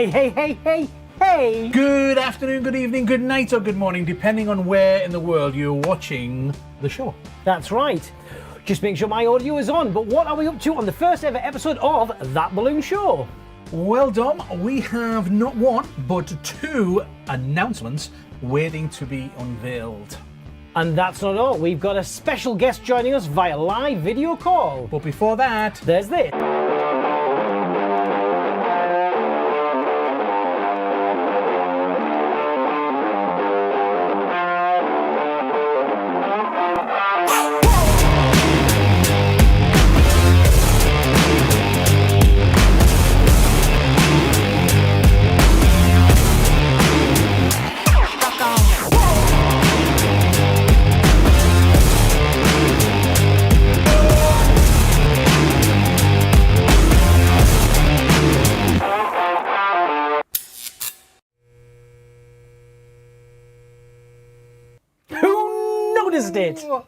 Hey! Good afternoon, good evening, good night, or good morning, depending on where in the world you're watching the show. That's right. Just make sure my audio is on. But what are we up to on the first ever episode of That Balloon Show? Well, Dom, we have not one, but two announcements waiting to be unveiled. And that's not all. We've got a special guest joining us via live video call. But before that, There's this.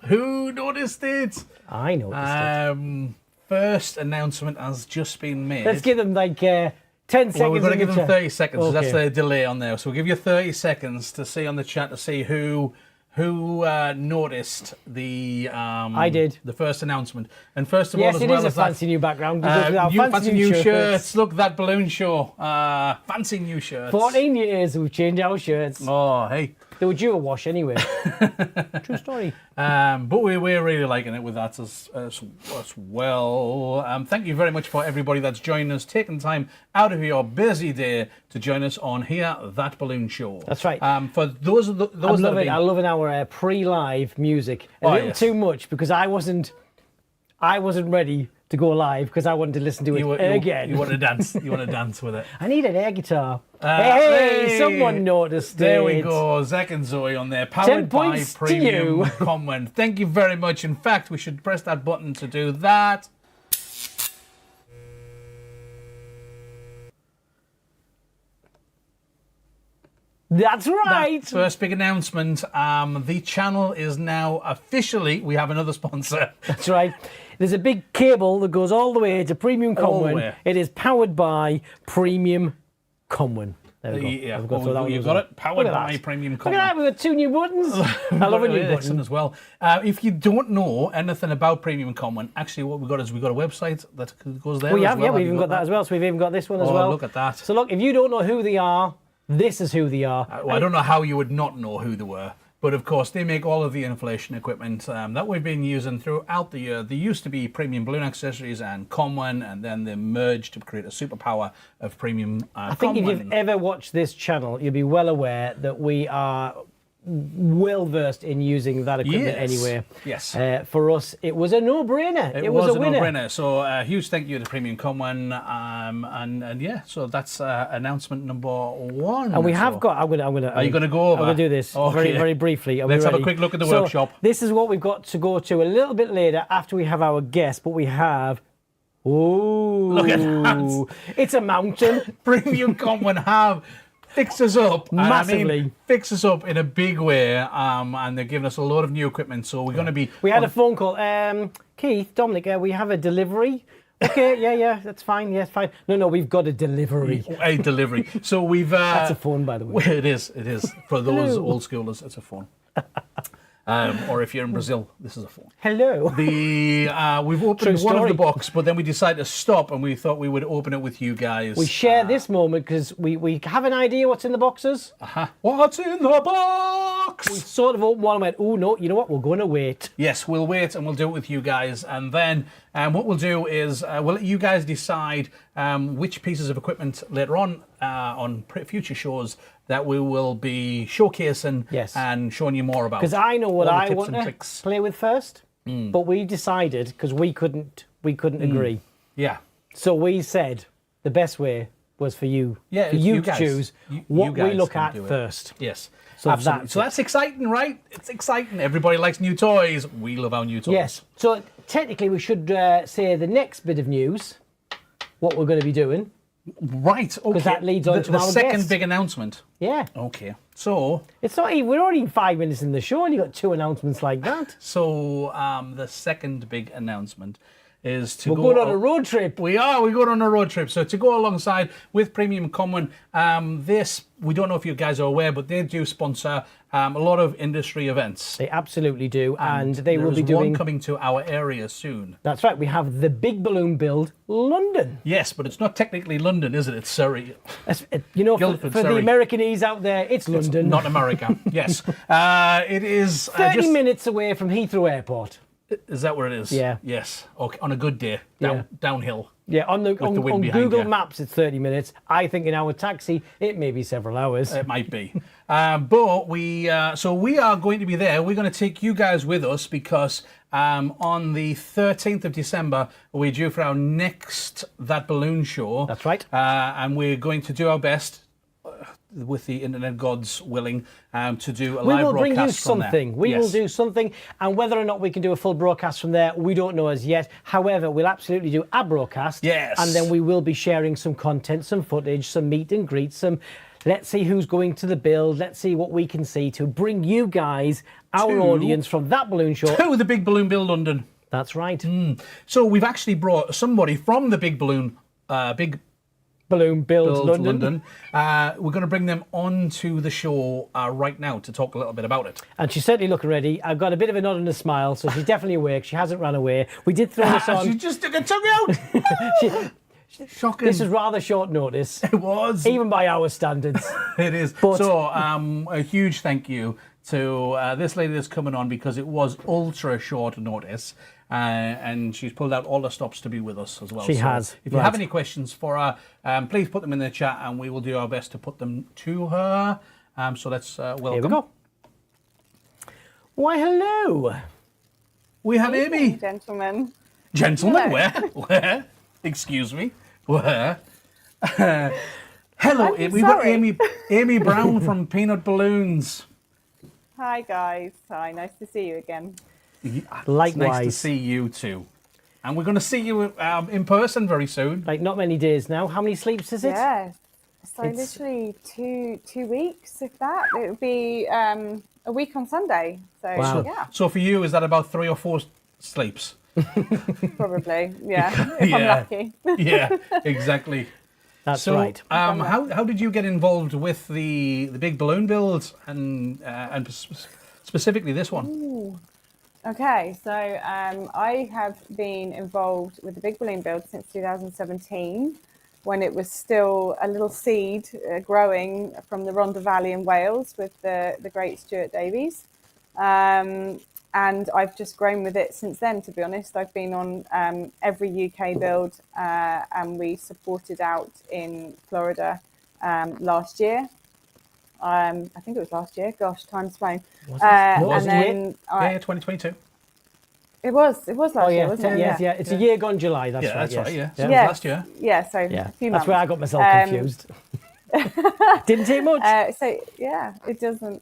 Who noticed it? I noticed it. First announcement has just been made. Let's give them like 10 seconds. Well, we're going to give them 30 seconds. Okay. So that's the delay on there. So we'll give you 30 seconds to see on the chat to see who noticed the I did. the first announcement. And first of Yes, all, it is a fancy new background. fancy new shirts. Look, That Balloon Show. Fancy new shirts. 14 years we've changed our shirts. Oh, hey. They were due a wash anyway. True story. But we're really liking it with that as well. Thank you very much for everybody that's joined us, taking time out of your busy day to join us on here, That Balloon Show. That's right. For those I'm loving our pre-live music. A little too much because I wasn't ready to go live because I wanted to listen to it again. You want to dance. You want to dance with it. I need an air guitar. Hey, someone noticed There it. we go. Zach and Zoe on there. Powered by Premium Common. Thank you very much. In fact, we should press that button to do that. That's right. First big announcement. The channel is now officially, we have another sponsor. That's right. There's a big cable that goes all the way to Premium Common. It is powered by Premium Common. There we go. Yeah, you've got it. Powered by Premium Common. Look at that, we've got two new buttons. I love a new button as well. If you don't know anything about Premium Common, actually what we've got is we've got a website that goes there. We've even got that as well. So we've even got this one as well. Look at that. So look, if you don't know who they are, this is who they are. I don't know how you would not know who they were. But of course, they make all of the inflation equipment that we've been using throughout the year. They used to be Premium Balloon Accessories and Common, and then they merged to create a superpower of Premium I think if you've ever watched this channel, you'll be well aware that we are well versed in using that equipment anyway. Yes. For us, it was a no-brainer. It was a winner. No-brainer. So huge thank you to Premium Common, and yeah. So that's announcement number one. And we have got. Are you going to go over? I'm going to do this very, very briefly. Let's have a quick look at the workshop. This is what we've got to go to a little bit later after we have our guest, but we have. Ooh! Look at that! It's a mountain. Premium Common have fixed us up massively. I mean, fixed us up in a big way, and they're giving us a lot of new equipment. So we're going to be. We had a phone call. Keith, Dominic, we have a delivery. Okay, yeah, that's fine. Yes, fine. No, we've got a delivery. A delivery. So we've. That's a phone, by the way. It is. For those old schoolers, it's a phone. Or if you're in Brazil, this is a phone. Hello. We've opened one of the box, but then we decided to stop, and we thought we would open it with you guys. We share this moment because we have an idea what's in the boxes. What's in the box? We sort of opened one and went, oh no, you know what? We're going to wait. Yes, we'll wait and we'll do it with you guys, and then what we'll do is we'll let you guys decide which pieces of equipment later on future shows that we will be showcasing and showing you more about. Because I know what I want to play with first, but we decided because we couldn't agree. Yeah. So we said the best way was for you, you to choose what we look at first. Yes. So absolutely. So that's exciting, right? It's exciting. Everybody likes new toys. We love our new toys. Yes. So technically, we should say the next bit of news, what we're going to be doing. Right, okay. Because that leads on to the our second guest. big announcement. Yeah. Okay, so... It's not even, we're only 5 minutes in the show and you got 2 announcements like that. So, the second big announcement is to We're going on a road trip. We're going on a road trip. So to go alongside with Premium Common, we don't know if you guys are aware, but they do sponsor a lot of industry events. They absolutely do, and they will be There's doing one coming to our area soon. That's right. We have the Big Balloon Build London. Yes, but it's not technically London, is it? It's Surrey. You know, Guildford, for the Surrey. Americanese out there, it's London. Not America. Yes. It is 30 minutes away from Heathrow Airport. Is that where it is? Yeah. Yes. Okay. On a good day, downhill. Yeah, on the wind behind Google you. Maps, it's 30 minutes. I think in our taxi, it may be several hours. It might be. But we are going to be there. We're going to take you guys with us because on the 13th of December, we're due for our next That Balloon show. That's right. And we're going to do our best, with the internet gods willing, to do a live broadcast from there. We will bring you something. We will Yes. do something, and whether or not we can do a full broadcast from there, we don't know as yet. However, we'll absolutely do a broadcast. Yes. And then we will be sharing some content, some footage, some meet and greet, some... Let's see who's going to the build. Let's see what we can see to bring you guys, our audience, from That Balloon show. To the Big Balloon Build London. That's right. So we've actually brought somebody from the Big Balloon, Balloon Build London. We're going to bring them onto the show right now to talk a little bit about it. And she's certainly looking ready. I've got a bit of a nod and a smile, so she's definitely awake. She hasn't run away. We did throw this on. She just took her tongue out. Shocking. This is rather short notice. It was. Even by our standards. It is. But, so a huge thank you to this lady that's coming on because it was ultra short notice. And she's pulled out all the stops to be with us as well. She has. If you have any questions for her, please put them in the chat and we will do our best to put them to her. So let's welcome. Here we go. Why, hello. We have Amy. Gentlemen. Gentlemen, Hello. where? Excuse me. Where? Hello, I'm we've got sorry. Amy Brown from Peanut Balloons. Hi guys. Hi, nice to see you again. Likewise. It's nice to see you too. And we're going to see you in person very soon. Like, not many days now. How many sleeps is it? Yeah. So It's- literally two weeks, if that. It would be a week on Sunday. So Wow. yeah, So for you, is that about 3 or 4 sleeps? probably. Yeah, if I'm Yeah. lucky. Yeah, exactly. That's So, right. how did you get involved with the big balloon build and specifically this one? Okay, so I have been involved with the Big Balloon Build since 2017, when it was still a little seed growing from the Rhondda Valley in Wales with the great Stuart Davies. And I've just grown with it since then, to be honest. I've been on every UK build, and we supported out in Florida last year. I think it was last year. Gosh, time's flown. Was and it? then Yeah, 2022. it was last Oh, year, yeah. wasn't it? Yes, yeah. It's a year gone July. That's Yeah, right. that's yes. right. Yeah, so Yeah. it was Yes. last year. Yeah, so Yeah. a few That's months. where I got myself confused. Didn't take much. So yeah, it doesn't.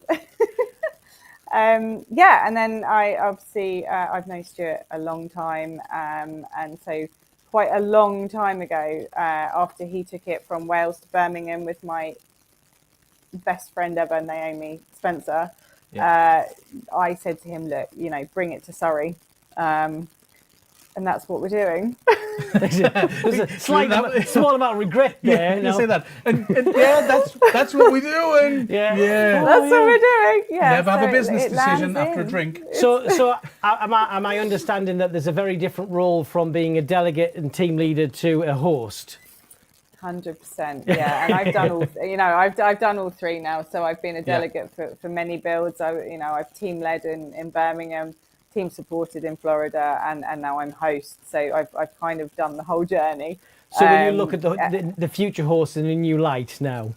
Yeah, and then I obviously I've known Stuart a long time, and so quite a long time ago, after he took it from Wales to Birmingham with my best friend ever, Naomi Spencer, I said to him, look, bring it to Surrey. And that's what we're doing. There's a small amount of regret there. You say that, and yeah, that's what we do. And Yeah. That's what we're doing. Yeah. never have a so business it decision lands after a in. drink. So am I understanding that there's a very different role from being a delegate and team leader to a host? 100%, yeah, and I've done all. I've done all three now. So I've been a delegate for many builds. I've team led in Birmingham, team supported in Florida, and now I'm host. So I've kind of done the whole journey. So when you look at the future host in a new light now,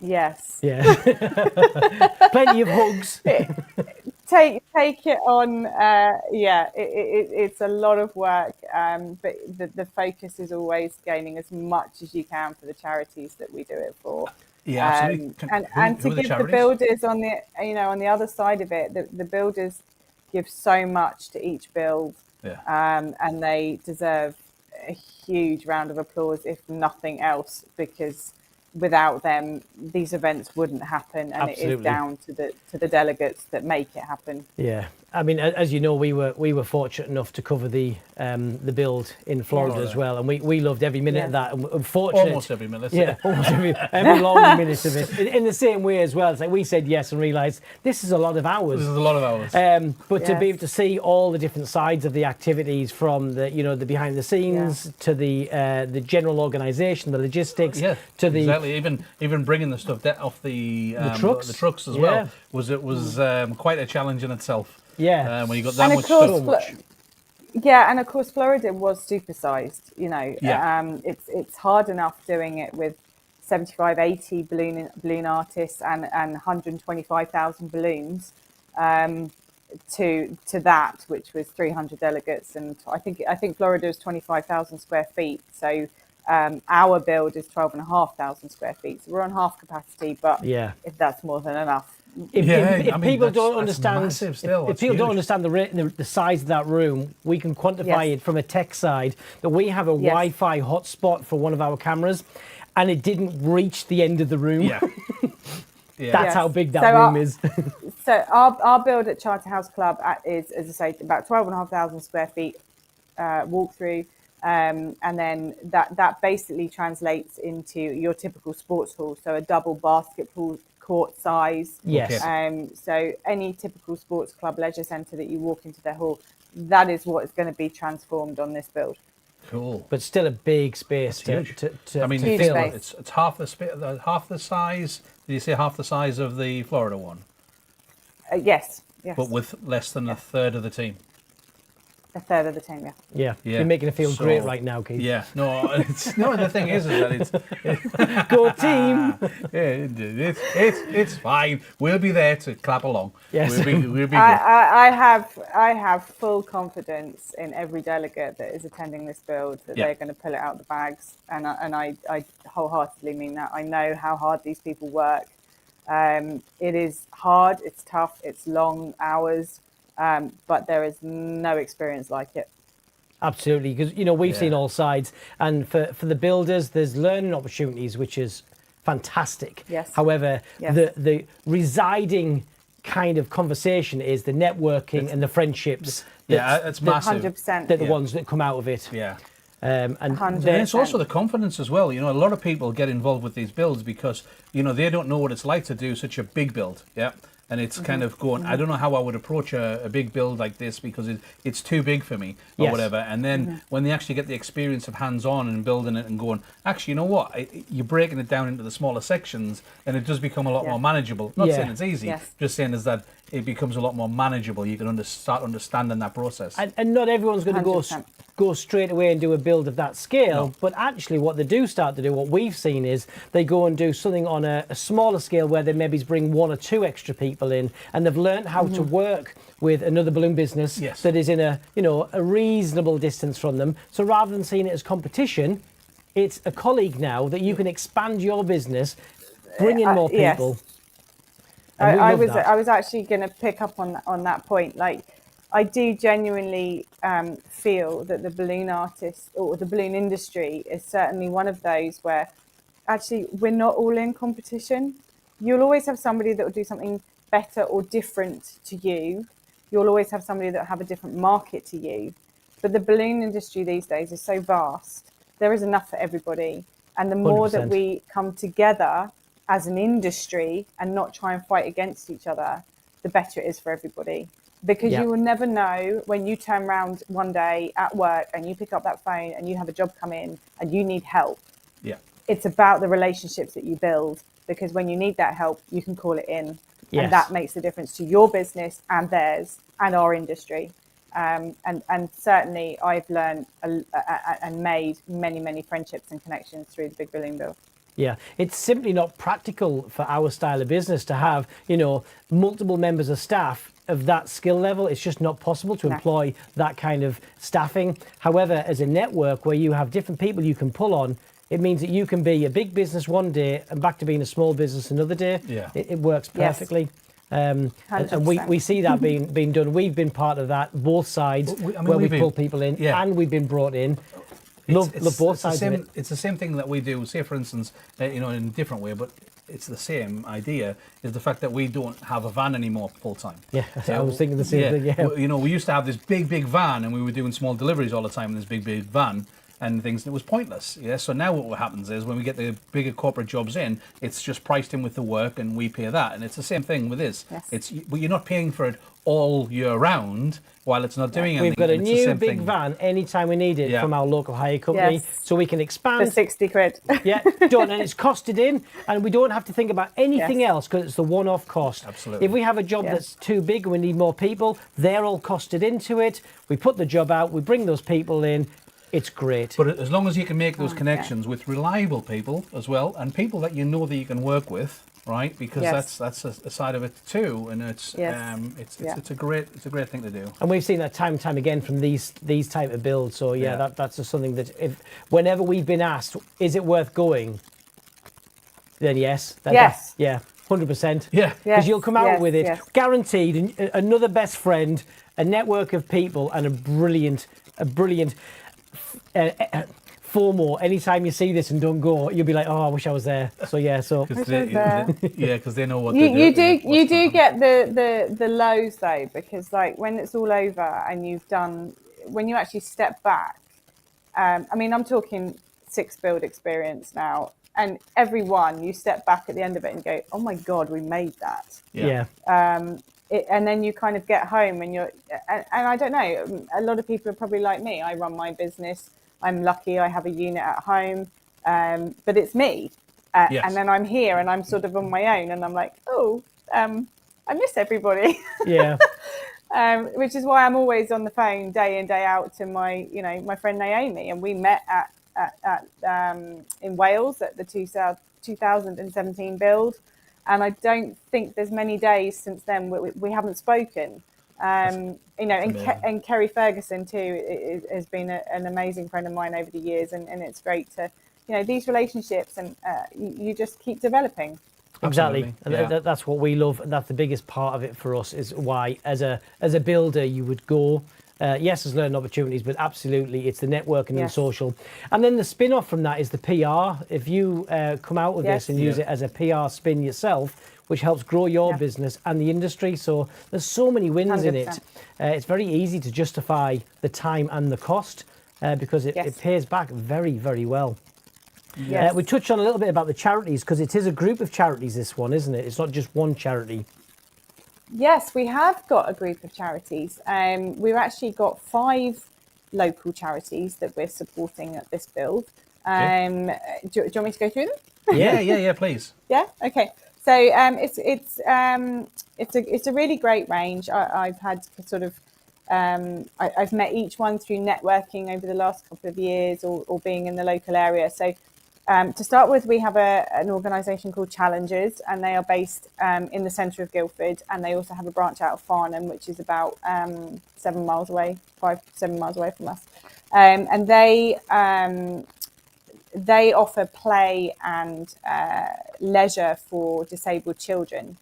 yes, yeah, plenty of hugs. take it on. It's a lot of work, but the focus is always gaining as much as you can for the charities that we do it for. Yeah, absolutely. And to give the builders on the other side of it, the builders give so much to each build, and they deserve a huge round of applause, if nothing else, because without them, these events wouldn't happen, and Absolutely. it is down to the delegates that make it happen. Yeah, I mean, as you know, we were fortunate enough to cover the build in Florida as well, and we loved every minute of that. And fortunate, Almost every minute. yeah, almost every long minute of it. In the same way as well, it's like we said yes and realised this is a lot of hours. This is a lot of hours. But to be able to see all the different sides of the activities, from the behind the scenes to the general organisation, the logistics, to the exactly even bringing the stuff off the trucks as well was quite a challenge in itself. Yeah, when you got that much stuff. Yeah, and of course Florida was supersized. It's hard enough doing it with 75, 80 balloon artists and 125,000 balloons. To that, which was 300 delegates, and I think Florida is 25,000 square feet. So our build is 12,500 square feet. So we're on half capacity, but if that's more than enough. If people don't understand the size of that room, we can quantify it from a tech side. That we have a Wi-Fi hotspot for one of our cameras, and it didn't reach the end of the room. Yeah. That's how big that room is. So our build at Charterhouse Club is, as I say, about 12,500 square feet walkthrough. And then that basically translates into your typical sports hall. So a double basketball court size. Yes. So any typical sports club leisure centre that you walk into their hall, that is what is going to be transformed on this build. Cool. But still a big space to I mean, huge space. It's half the size. Did you say half the size of the Florida one? Yes. But with less than a third of the team. A third of the team, yeah. You're making it feel great right now, Keith. Yeah, the thing is that go team. It's fine. We'll be there to clap along. Yes. We'll be good. I have full confidence in every delegate that is attending this build that they're going to pull it out of the bags, and I wholeheartedly mean that. I know how hard these people work. It is hard, it's tough, it's long hours. But there is no experience like it. Absolutely, because we've seen all sides, and for the builders, there's learning opportunities, which is fantastic. Yes. However, the residing kind of conversation is the networking and the friendships. It's massive. 100%. They're the ones that come out of it. Yeah. And it's also the confidence as well. A lot of people get involved with these builds because they don't know what it's like to do such a big build. Yeah. And it's kind of going, I don't know how I would approach a big build like this because it's too big for me or whatever. And then when they actually get the experience of hands-on and building it and going, actually, you know what? You're breaking it down into the smaller sections and it does become a lot more manageable. Not saying it's easy, just saying is that it becomes a lot more manageable. You can start understanding that process. And not everyone's going to go straight away and do a build of that scale, but actually what they do start to do, what we've seen is they go and do something on a smaller scale where they maybe bring one or two extra people in, and they've learned how to work with another balloon business that is in a reasonable distance from them. So rather than seeing it as competition, it's a colleague now that you can expand your business, bring in more people. Yes. I was actually going to pick up on that point. Like, I do genuinely feel that the balloon artists or the balloon industry is certainly one of those where actually we're not all in competition. You'll always have somebody that will do something better or different to you. You'll always have somebody that will have a different market to you. But the balloon industry these days is so vast. There is enough for everybody. And the more 100%. that we come together as an industry and not try and fight against each other, the better it is for everybody. Because you will never know when you turn around one day at work and you pick up that phone and you have a job come in and you need help. Yeah. It's about the relationships that you build, because when you need that help, you can call it in. Yes. And that makes a difference to your business and theirs and our industry. And certainly I've learned and made many, many friendships and connections through the Big Balloon Build. Yeah, it's simply not practical for our style of business to have, multiple members of staff of that skill level. It's just not possible to employ that kind of staffing. However, as a network where you have different people you can pull on, it means that you can be a big business one day and back to being a small business another day. Yeah. It works perfectly. And we see that being done. We've been part of that, both sides, where we pull people in and we've been brought in. Love both sides of it. It's the same thing that we do, say, for instance, in a different way, but it's the same idea, is the fact that we don't have a van anymore full time. Yeah, I was thinking the same thing. Yeah. You know, we used to have this big van, and we were doing small deliveries all the time in this big van and things. And it was pointless. Yeah. So now what happens is when we get the bigger corporate jobs in, it's just priced in with the work, and we pay that. And it's the same thing with this. Yes. But you're not paying for it all year round while it's not doing anything. We've got a and it's the new same big thing. van anytime we need it from our local hire company, Yes. so we can For expand. 60 quid. Yeah, done, and it's costed in, and we don't have to think about anything Yes. else because it's the one-off cost. Absolutely. If we have a job that's too big and we need more people, they're all costed into it. We put the job out, we bring those people in. It's great. But as long as you can make those connections with reliable people as well, and people that you know that you can work with, right? Because that's a side of it too, and it's it's a great thing to do. And we've seen that time and time again from these type of builds. So that's just something that whenever we've been asked, is it worth going? Then yes. Yes. Yeah. 100%. Yeah. Because you'll come out with it guaranteed. guaranteed. Another best friend, a network of people, and a brilliant. FOMO. Anytime you see this and don't go, you'll be like, "Oh, I wish I was there." So Because they know what you do get the lows though, because like when it's all over and when you actually step back. I mean, I'm talking 6 build experience now, and everyone you step back at the end of it and go, "Oh my God, we made that." Yeah. And then you kind of get home and and I don't know, a lot of people are probably like me. I run my business. I'm lucky I have a unit at home, but it's me. And then I'm here and I'm sort of on my own and I'm like, I miss everybody. Yeah. Which is why I'm always on the phone day in, day out to my friend Naomi. And we met in Wales at the 2017 build. And I don't think there's many days since then we haven't spoken. And Kerry Ferguson too has been an amazing friend of mine over the years, and it's great to, these relationships, and you just keep developing. Exactly, and that's what we love, and that's the biggest part of it for us. Is why, as a builder, you would go. Yes, there's learning opportunities, but absolutely, it's the networking and social. And then the spin-off from that is the PR. If you come out with this and use it as a PR spin yourself, which helps grow your business and the industry. So there's so many wins 100%. In it. It's very easy to justify the time and the cost because it pays back very, very well. Yes. We touched on a little bit about the charities because it is a group of charities, this one, isn't it? It's not just one charity. Yes, we have got a group of charities. We've actually got 5 local charities that we're supporting at this build. Do you want me to go through them? Yeah, please. Yeah, okay. So it's a really great range. I've had sort of I've met each one through networking over the last couple of years or being in the local area. So to start with, we have an organisation called Challengers, and they are based in the centre of Guildford, and they also have a branch out of Farnham, which is about 7 miles away, 5-7 miles away from us. And they offer play and leisure for disabled children,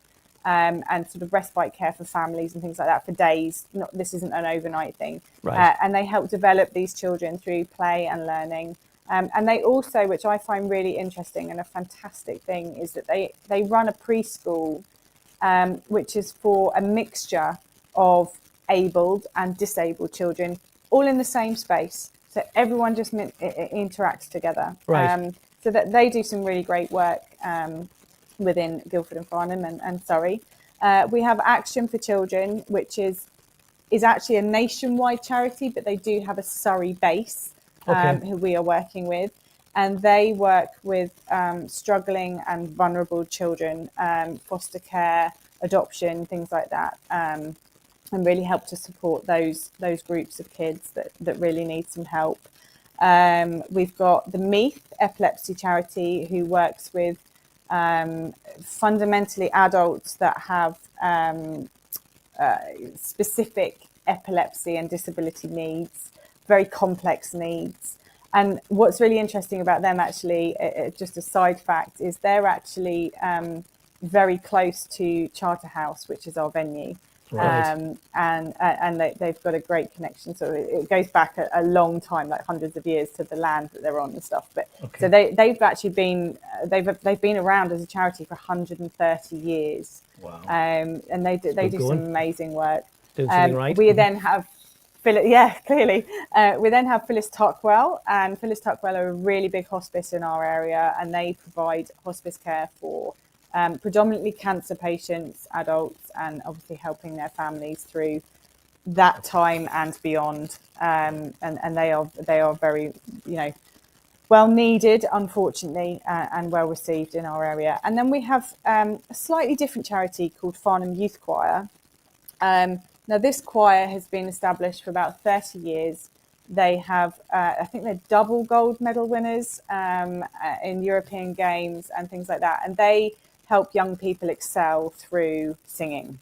and sort of respite care for families and things like that for days. This isn't an overnight thing. Right. And they help develop these children through play and learning. And they also, which I find really interesting and a fantastic thing, is that they run a preschool, which is for a mixture of abled and disabled children, all in the same space. So everyone just interacts together. Right. So that they do some really great work within Guildford and Farnham and Surrey. We have Action for Children, which is actually a nationwide charity, but they do have a Surrey base. Who we are working with, and they work with struggling and vulnerable children, foster care, adoption, things like that, and really help to support those groups of kids that really need some help. We've got the Meath Epilepsy Charity, who works with fundamentally adults that have specific epilepsy and disability needs, very complex needs. And what's really interesting about them, actually, just a side fact, is they're actually very close to Charterhouse, which is our venue. and they've got a great connection. So it goes back a long time, like hundreds of years, to the land that they're on and stuff. But so they've actually been they've been around as a charity for 130 years. Wow. And they do some amazing work. Doing something right. We then have clearly. We then have Phyllis Tuckwell, and Phyllis Tuckwell are a really big hospice in our area, and they provide hospice care for predominantly cancer patients, adults, and obviously helping their families through that time and beyond. And they are very, well needed, unfortunately, and well received in our area. And then we have a slightly different charity called Farnham Youth Choir. Now, this choir has been established for about 30 years. They have, I think they're double gold medal winners in European games and things like that. And they help young people excel through singing.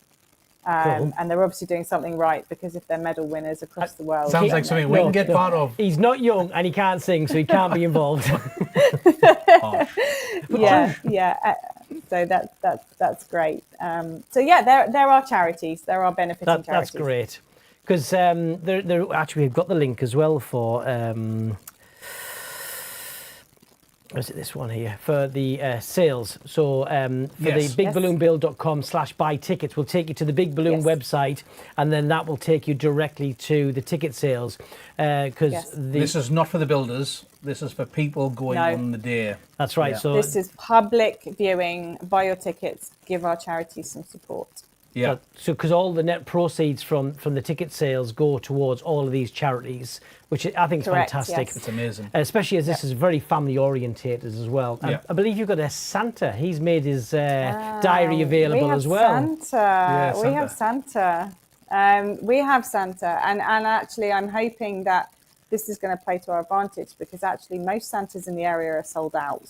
Cool. And they're obviously doing something right, because if they're medal winners across the world. Sounds like something we can get part of. He's not young and he can't sing, so he can't be involved. So that's great. So yeah, there are charities. There are benefiting charities. That's great, because there actually we've got the link as well for. Is it this one here for the sales? So for the bigballoonbuild.com/buy tickets will take you to the Big Balloon website, and then that will take you directly to the ticket sales. Because this is not for the builders. This is for people going on the day. That's right. Yeah. So this is public viewing. Buy your tickets. Give our charity some support. Yeah. So because all the net proceeds from the ticket sales go towards all of these charities, which I think is fantastic. It's amazing. Especially as this is very family orientated as well. And I believe you've got a Santa. He's made his diary available as well. Santa. We have Santa. We have Santa. And actually, I'm hoping that this is going to play to our advantage, because actually most Santas in the area are sold out.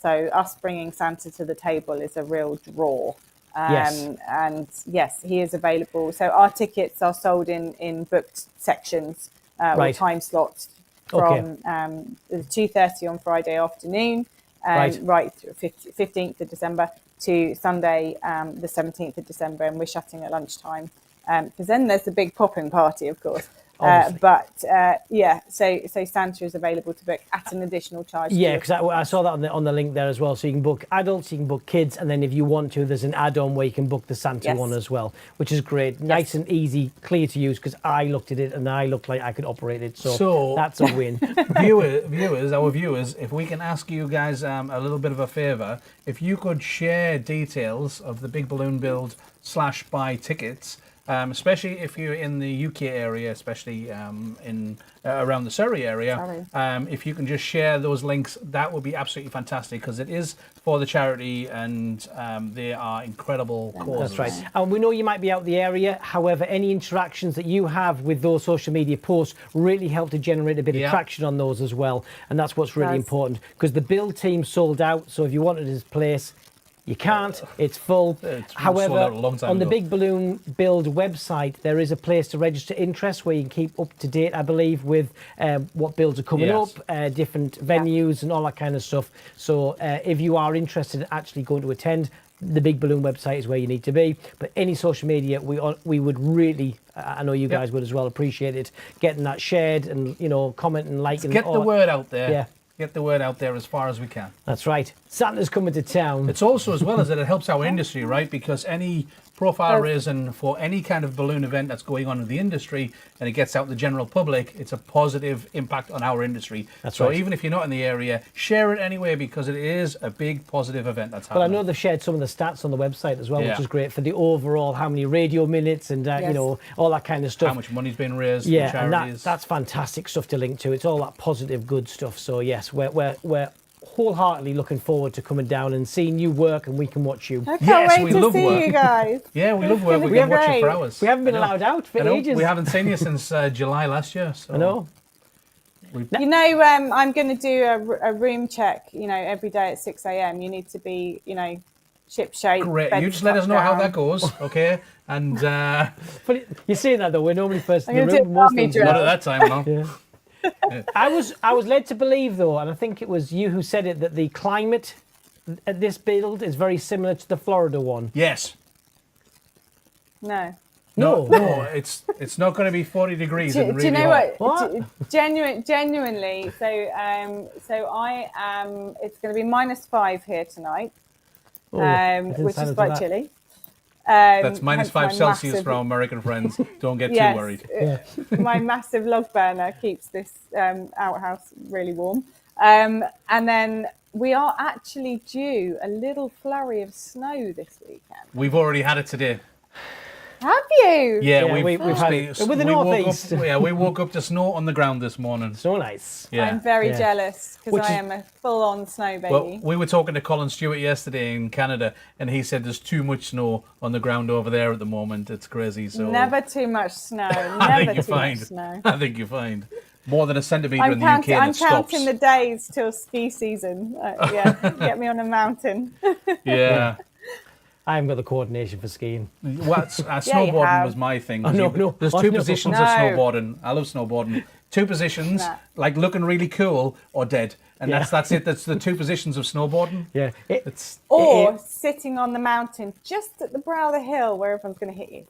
So us bringing Santa to the table is a real draw. And yes, he is available. So our tickets are sold in booked sections with time slots from 2:30 on Friday afternoon, right through 15th of December to Sunday, the 17th of December, and we're shutting at lunchtime, because then there's the big popping party, of course. So Santa is available to book at an additional charge. Yeah, because I saw that on the link there as well. So you can book adults, you can book kids, and then if you want to, there's an add-on where you can book the Santa one as well, which is great. Nice and easy, clear to use, because I looked at it and I looked like I could operate it. So that's a win. Our viewers, if we can ask you guys a little bit of a favour, if you could share details of the Big Balloon Build /buy tickets. Especially if you're in the UK area, especially in around the Surrey area. If you can just share those links, that would be absolutely fantastic, because it is for the charity, and they are incredible causes. That's right. And we know you might be out the area. However, any interactions that you have with those social media posts really help to generate a bit of traction on those as well. And that's what's really important, because the build team sold out. So if you wanted his place, you can't, it's full. However, on the Big Balloon Build website, there is a place to register interest where you can keep up to date, I believe, with what builds are coming up, different venues and all that kind of stuff. So if you are interested in actually going to attend, the Big Balloon website is where you need to be. But any social media, we would really, I know you guys would as well, appreciate it, getting that shared and, commenting and liking. Get the word out there. Yeah. Get the word out there as far as we can. That's right. Santa's coming to town. It's also, as well as that, it helps our industry, right? Because any profile raising for any kind of balloon event that's going on in the industry, and it gets out to the general public, it's a positive impact on our industry. So even if you're not in the area, share it anyway, because it is a big positive event that's happening. Well, I know they've shared some of the stats on the website as well, which is great for the overall, how many radio minutes and, all that kind of stuff. How much money's been raised for charities. And that's fantastic stuff to link to. It's all that positive, good stuff. So, yes, we're wholeheartedly looking forward to coming down and seeing you work, and we can watch you. I can't wait to see you guys. Yeah, we love work. We can watch you for hours. We haven't been allowed out for ages. We haven't seen you since July last year. So. I know. I'm going to do a room check, every day at 6 a.m. You need to be, ship shape. Great. You just let us know how that goes, okay? And but you say that though, we're normally first in the room. Not at that time, no. Yeah. I was led to believe though, and I think it was you who said it, that the climate at this build is very similar to the Florida one. Yes. No. No, it's not going to be 40 degrees and really do you know hot. What? Genuinely. So I am. It's going to be -5 here tonight, which is quite chilly. That's -5 hence my Celsius massive- for our American friends. Don't get Yes, too worried. My massive log burner keeps this outhouse really warm. And then we are actually due a little flurry of snow this weekend. We've already had it today. Have you? Yeah, Yeah, we've had it with the northeast. We woke up to snow on the ground this morning. So nice. Yeah. I'm very Yeah. jealous because Which I is- am a full-on snow baby. Well, we were talking to Colin Stewart yesterday in Canada, and he said there's too much snow on the ground over there at the moment. It's crazy. So Never too much snow. I think Never you too much find. snow. I think you find more than a centimetre in the UK, and I'm it stops. counting the days till ski season. Yeah, get me on a mountain. Yeah. I haven't got the coordination for skiing. Snowboarding have. was my thing. Oh, no. There's Oh, two no. positions of No. snowboarding. I love snowboarding. Two positions, Nah. like looking really cool or dead. And Yeah. that's it. That's the two positions of snowboarding. Yeah. It's Or sitting on the mountain just at the brow of the hill where everyone's going to hit you.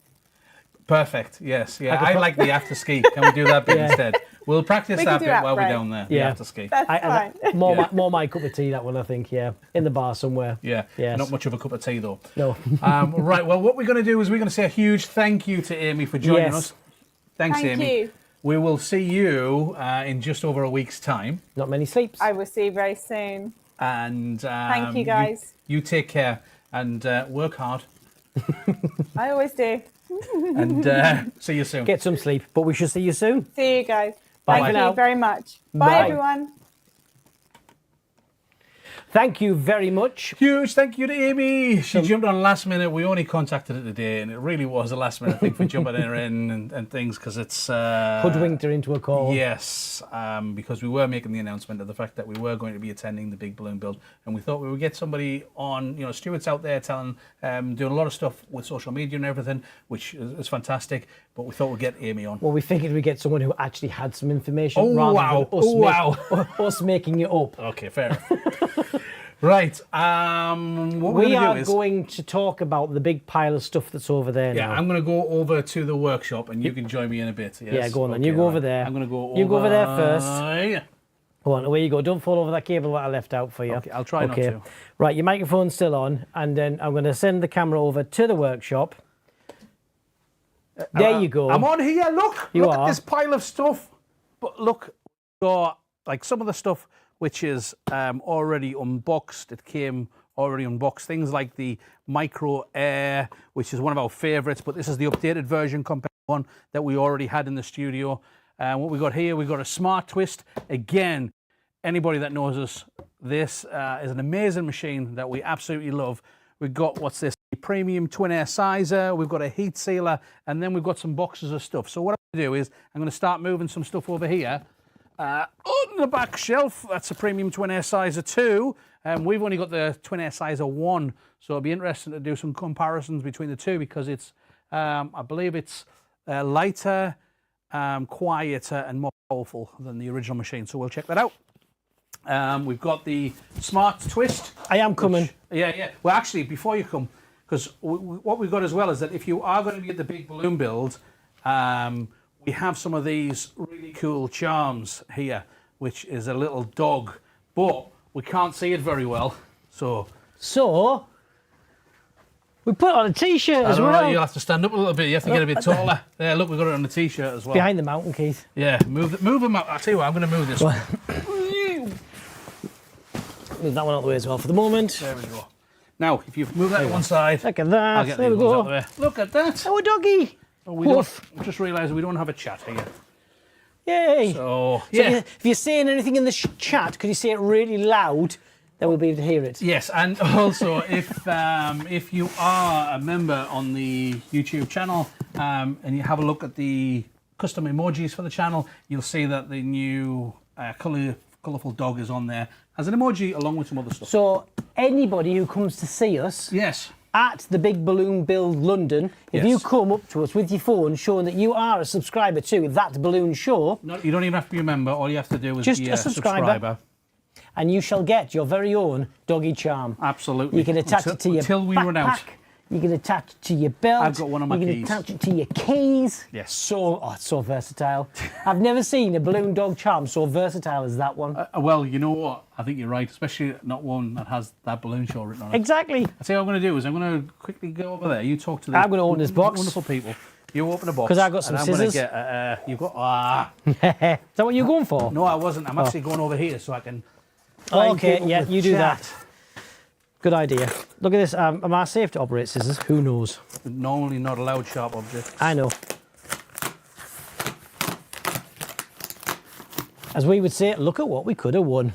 perfect. Yes. Yeah. I like the after ski. Can we do that bit instead? We'll practice We that can do bit that, while we're Fred. down there. Yeah. The after ski. That's fine. More my cup of tea, that one, I think, yeah. In the bar somewhere. Yeah. Yes. Not much of a cup of tea though. No. Right. Well, what we're going to do is we're going to say a huge thank you to Amy for joining Yes. us. Thanks, Thank Amy. you. We will see you in just over a week's time. Not many sleeps. I will see you very soon. And Thank you, guys. You take care and work hard. I always do. And see you soon. Get some sleep, but we shall see you soon. See you guys. Bye Thank for you now. very much. Bye, Bye. everyone. Thank you very much. Huge thank you to Amy. She jumped on last minute. We only contacted her today, and it really was a last minute thing for jumping her in and things because it's Hoodwinked her into a call. Yes, because we were making the announcement of the fact that we were going to be attending the big balloon build, and we thought we would get somebody on. You know, Stuart's out there doing a lot of stuff with social media and everything, which is fantastic. But we thought we'd get Amy on. Well, we figured we'd get someone who actually had some information Oh, rather wow. than us, Oh, wow. us making it up. Okay, fair enough. Right. What We we're are going to do is going to talk about the big pile of stuff that's over there yeah, now. I'm going to go over to the workshop, and you can join me in a bit. Yes? Yeah, go on then. Okay, You go right. over there. I'm going to go over. You go over there first. Yeah. Go on, away you go. Don't fall over that cable that I left out for you. Okay, I'll try not to. Right, your microphone's still on, and then I'm going to send the camera over to the workshop. There you go. I'm on here. Look. You look are. at this pile of stuff. But look, got like some of the stuff which is already unboxed. It came already unboxed. Things like the Micro Air, which is one of our favourites, but this is the updated version compared to one that we already had in the studio. What we got here, we got a Smart Twist. Again, anybody that knows us, this is an amazing machine that we absolutely love. We've got, what's this, a premium twin air sizer, we've got a heat sealer, and then we've got some boxes of stuff. So what I'm going to do is I'm going to start moving some stuff over here. On the back shelf, that's a premium twin air sizer 2. We've only got the twin air sizer 1, so it'll be interesting to do some comparisons between the two because it's, I believe it's lighter, quieter, and more powerful than the original machine. So we'll check that out. We've got the Smart Twist. I am coming. Yeah. Well, actually, before you come, because what we've got as well is that if you are going to be at the big balloon build, we have some of these really cool charms here, which is a little dog, but we can't see it very well. So we put on a t-shirt as well. You'll have to stand up a little bit. You have to get a bit taller. Yeah, look, we've got it on the t-shirt as well. Behind the mountain, Keith. Yeah, move them out. I'll tell you what, I'm going to move this one. Move that one out of the way as well for the moment. There we go. Now, if you move that to one side, Look at I'll that. get There these we ones out go. the way. Look at that. Oh, a doggy. Oh, we don't, just realised we don't have a chat here. Yay. So, So yeah. if you're saying anything in the chat, could you say it really loud? Then we'll be able to hear it. Yes, and also if you are a member on the YouTube channel and you have a look at the custom emojis for the channel, you'll see that the new colourful dog is on there as an emoji along with some other stuff. So anybody who comes to see us Yes. at the Big Balloon Build London, if you Yes. come up to us with your phone showing that you are a subscriber to That Balloon Show, No, you don't even have to be a member. All you have to do is Just be a a subscriber. subscriber. and you shall get your very own doggy charm. Absolutely. You can attach it to your until we run out. backpack, You can attach it to your belt. I've got one on my You can keys. attach it to your keys. Yes. It's so versatile. I've never seen a balloon dog charm so versatile as that one. Well, you know what? I think you're right, especially not one that has that balloon show written on it. Exactly. I tell you what I'm going to do is I'm going to quickly go over there. You talk to these I'm going to open this box. wonderful people. You open the box. 'Cause I've got some and I'm scissors. Gonna get, you've got Is that what you're going for? No, I wasn't. I'm actually going over here so I can. Oh, okay, yeah, with you do chat. that. Good idea. Look at this. Am I safe to operate scissors? Who knows? Normally not allowed sharp objects. I know. As we would say, look at what we could have won.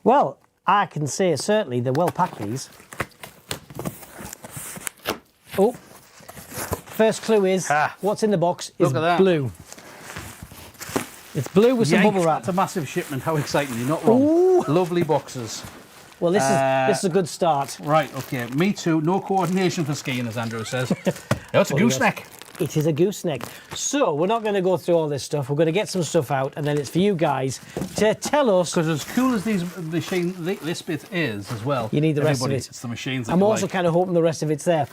Well, I can say certainly they're well packed, these. Oh, first clue is what's in the box is Look at that. blue. It's blue with some Yikes, bubble wrap. That's a massive shipment. How exciting! You're not wrong. Ooh. Lovely boxes. Well, this is a good start. Right. Okay. Me too. No coordination for skiing, as Andrew says. No, it's a gooseneck. It is a gooseneck. So we're not going to go through all this stuff. We're going to get some stuff out, and then it's for you guys to tell us. Because as cool as this bit is as well, You need the rest of it. It's the machines. That I'm you also like. kind of hoping the rest of it's there.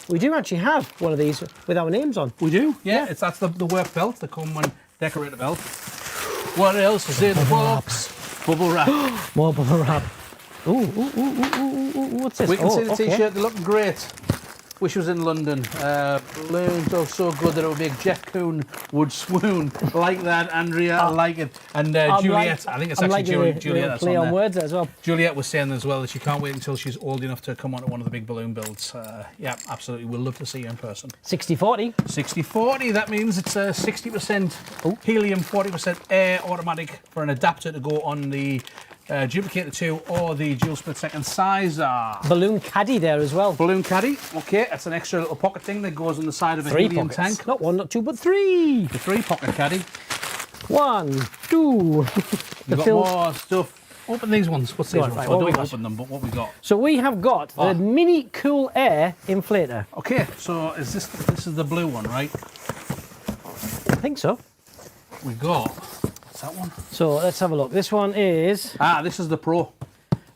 We do actually have one of these with our names on. We do. Yeah. That's the work belt, the Coleman decorator belt. What else is in the box? Bubble wrap. More bubble wrap. Ooh, what's this? We can see the okay. t-shirt. They're looking great. Wish it was in London. Balloons are so good that it would make Jeff Kuhn would swoon. Like that, Andrea. I like it. And Juliet. I think it's actually Juliet that's play on on there. words as well. Juliet was saying as well that she can't wait until she's old enough to come on to one of the big balloon builds. Yeah, absolutely. We'll love to see you in person. 60-40. 60-40, that means it's 60% helium, 40% air automatic for an adapter to go on the Duplicator 2 or the dual split second sizer. Balloon caddy there as well. Balloon caddy, okay, that's an extra little pocket thing that goes on the side of a 3 helium pockets. tank. Not 1, not 2, but 3. The 3 pocket caddy. 1, 2. We've got more stuff. Open these ones. What's these on, ones? right, Well, what we don't got? open them, but what we got? So we have got the Mini Cool Air inflator. Okay, so is this is the blue one, right? I think so. We got. What's that one? So let's have a look. This one is This is the Pro.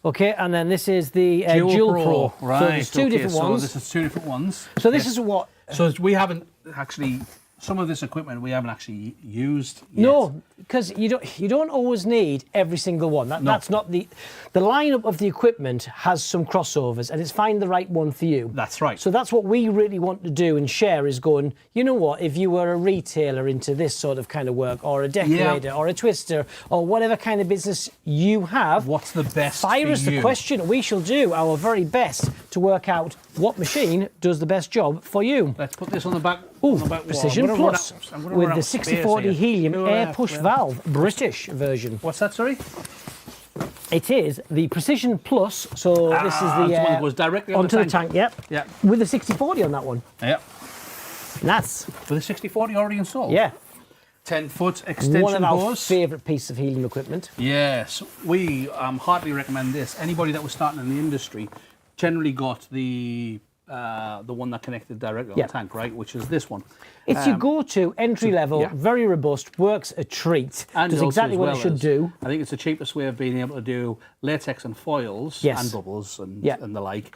okay, and then this is the Dual Pro. Right. So there's two different so ones. this is 2 different ones. So this is what. So we haven't actually. Some of this equipment we haven't actually used yet. No, because you don't always need every single one. That's not the lineup of the equipment has some crossovers, and it's find the right one for you. That's right. So that's what we really want to do and share is going, you know what, if you were a retailer into this sort of kind of work, or a decorator, or a twister, or whatever kind of business you have, What's the best fire for us the you? question. We shall do our very best to work out what machine does the best job for you. Let's put this on the back. Ooh, on the back wall. Precision I'm gonna run Plus out- I'm gonna with run the out of space 6040 here. helium Go air left, push left. valve, British version. What's that, sorry? It is the Precision Plus, so this is the the one that goes directly on onto the the tank. Yep. Yeah. With the 6040 on that one. Yeah. That's With the 6040 already installed? yeah, 10-foot extension one of our hose. favourite pieces of helium equipment. Yes, we heartily recommend this. Anybody that was starting in the industry generally got the one that connected directly on Yeah. the tank, right? Which is this one. It's your go-to entry level, yeah. very robust, works a treat, And does also exactly as what well it should as- do. I think it's the cheapest way of being able to do latex and foils Yes. and bubbles and, Yeah. and the like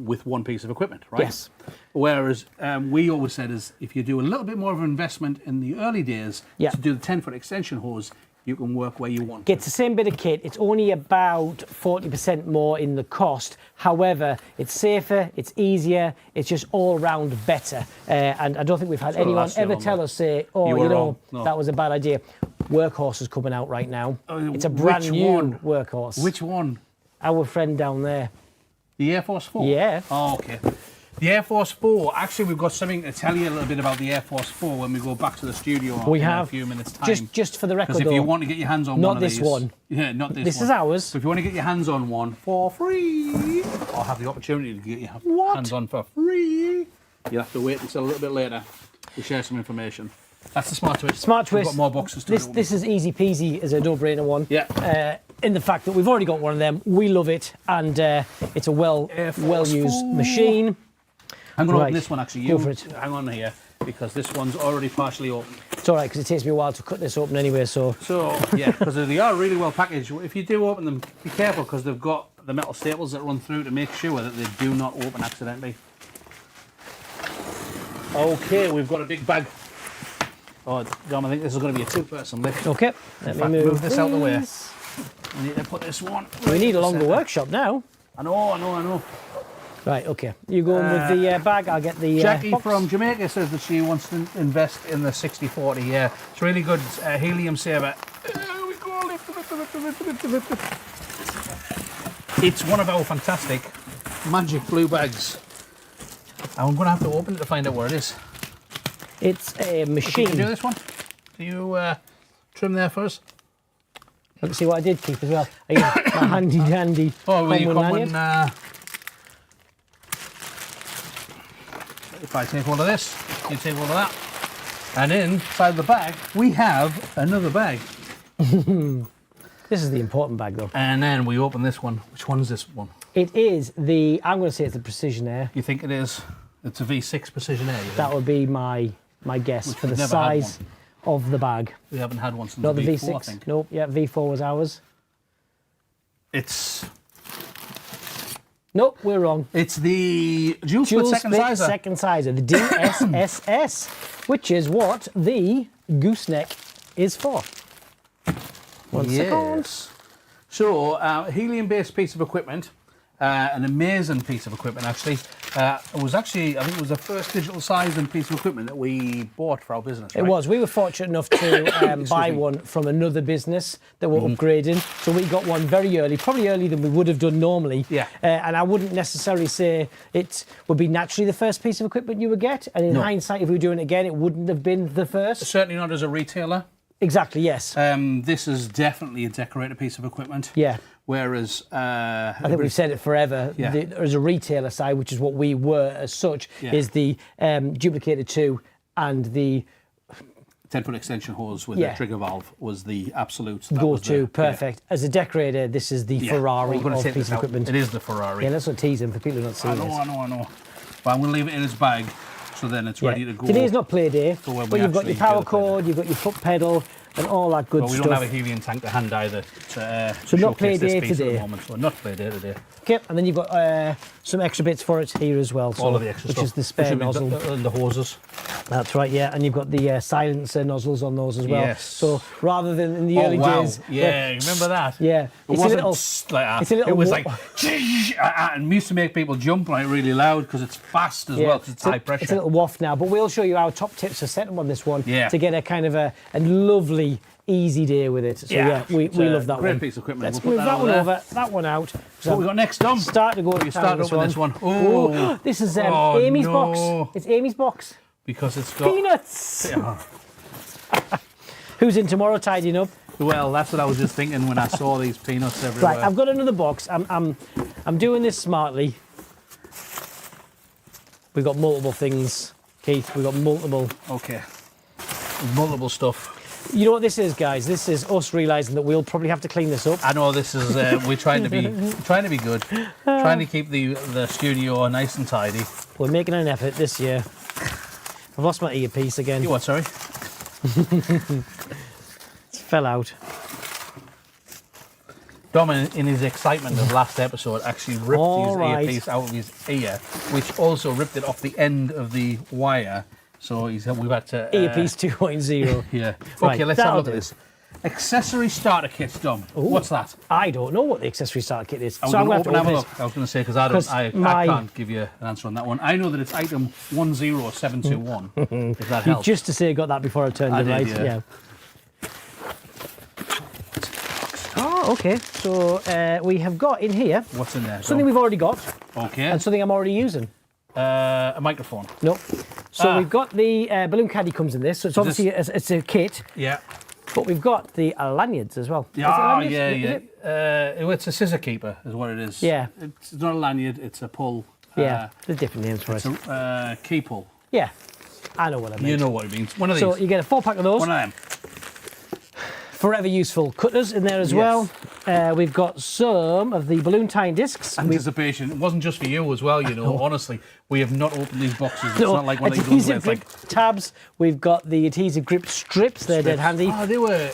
with one piece of equipment, right? Yes. Whereas we always said is if you do a little bit more of an investment in the early days Yeah. to do the 10-foot extension hose, you can work where you want. Gets the same bit of kit. It's only about 40% more in the cost. However, it's safer, it's easier, it's just all round better. And I don't think we've had Sort of anyone last year ever longer. tell us, say, oh, You you were know, wrong. No. that was a bad idea. Workhorse is coming out right now. It's a which brand new one? workhorse. Which one? Our friend down there. The Air Force 4? Yeah. Oh, okay. The Air Force 4, actually we've got something to tell you a little bit about the Air Force 4 when we go back to the studio We in have. a few minutes' time. Just for the record, Because if though, you want to get your hands on not one of this these... one. Yeah, not this this one. is ours. So if you want to get your hands on one for free, or have the opportunity to get your What? hands on for free, you'll have to wait until a little bit later to share some information. That's the Smart Twist. Smart We've Twist. got more boxes to This do. this is easy peasy as a no-brainer one. Yeah. In the fact that we've already got one of them, we love it, and it's a Air Force well-used 4. machine. I'm going to Right. open this one actually. Go You for it. hang on here because this one's already partially open. It's all right because it takes me a while to cut this open anyway. So So yeah, because they are really well packaged. If you do open them, be careful because they've got the metal staples that run through to make sure that they do not open accidentally. Okay, we've got a big bag. Oh, Dom, I think this is going to be a 2-person lift. Okay, let me move this out the way. We need to put this one. We need a longer workshop now. I know. Right, okay. You go in with the bag, I'll get the Jackie box. from Jamaica says that she wants to invest in the 60-40. Yeah, it's really good helium saver. There we go. Lift. It's one of our fantastic magic blue bags. I'm going to have to open it to find out where it is. It's a machine. Can you do this one? Do you trim there first? Look, see what I did keep as well. I got my handy dandy common lanyard. If I take hold of this, you take hold of that. And inside the bag, we have another bag. This is the important bag though. And then we open this one. Which one's this one? It is I'm going to say it's the Precision Air. You think it is? It's a V6 Precision Air, you think? That would be my guess Which for the we've never had size of the bag. We haven't had one since Not the V4, I V6. think. Nope, yeah, V4 was ours. Nope, we're wrong. It's the dual split second sizer. Second sizer, the DSSS, which is what the gooseneck is for. One second. So, helium-based piece of equipment, an amazing piece of equipment actually. It was actually, I think it was the first digital sizing piece of equipment that we bought for our business. It was. We were fortunate enough to buy one from another business that were upgrading. So we got one very early, probably earlier than we would have done normally. Yeah. And I wouldn't necessarily say it would be naturally the first piece of equipment you would get. And in hindsight, if we were doing it again, it wouldn't have been the first. Certainly not as a retailer. Exactly, yes. This is definitely a decorated piece of equipment. Yeah. Whereas... I think we've said it forever. Yeah. As a retailer side, which is what we were as such, is the duplicated 2 and the 10-foot extension hose with a trigger valve was the absolute go-to. Perfect. As a decorator, this is the Ferrari of piece of equipment. It is the Ferrari. Yeah, let's not tease him for people who are not seeing this. I know. But I'm going to leave it in its bag so then it's ready to go. Today's not play day, but but you've got your power cord, you've got your foot pedal, and all that good stuff. But we don't have a helium tank to hand either. So not play day today. So not play day today. Okay, and then you've got some extra bits for it here as well. So, all of the extra which stuff. Is the spare nozzle. And the hoses. That's right, yeah. And you've got the silencer nozzles on those as well. Yes. So rather than in the early days... Yeah, remember that? Yeah. It wasn't like that. It's a little it was like... and we used to make people jump like really loud because it's fast as well, because it's high pressure. It's a little waft now, but we'll show you our top tips for setting on this one to get a kind of a lovely... easy day with it. So we love that great one. piece of equipment. Let's move that one over, that one out. So what we got next, Dom? Start to go to start open this one. Oh, this is Amy's box. It's Amy's box. Because it's got peanuts. Yeah. Who's in tomorrow tidying up? Well, that's what I was just thinking when I saw these peanuts everywhere. Right, I've got another box. I'm doing this smartly. We've got multiple things, Keith. We've got multiple. Okay. Multiple stuff. You know what this is, guys? This is us realising that we'll probably have to clean this up. I know this is. We're trying to be good, trying to keep the studio nice and tidy. We're making an effort this year. I've lost my earpiece again. You what? Sorry. It fell out. Dom, in his excitement of last episode, actually ripped his earpiece out of his ear, which also ripped it off the end of the wire. So we've had to... Earpiece 2.0. Yeah. Right, okay, let's have a look at this. Accessory starter kit, Dom. Ooh, what's that? I don't know what the accessory starter kit is. I was going to have a look. I was going to say, because I can't give you an answer on that one. I know that it's item 10721, if that helps. Just to say I got that before I turned the light. Yeah. Oh, okay. So we have got in here... What's in there, something we've already got. Okay. And something I'm already using. A microphone. Nope. So we've got the balloon caddy comes in this, so it's obviously it's a kit. Yeah. But we've got the lanyards as well. Yeah, it's a scissor keeper, is what it is. Yeah. It's not a lanyard; it's a pull. Yeah. There's different names for it. It's a key pull. Yeah. I know what I mean. You know what it means. One of these. So you get a 4-pack of those. One of them. Forever useful cutters in there as well. We've got some of the balloon tying discs. Anticipation. It wasn't just for you as well, you know. Honestly, we have not opened these boxes. It's not like one of these ones where it's like tabs. We've got the adhesive grip strips. They're dead handy. Oh, they were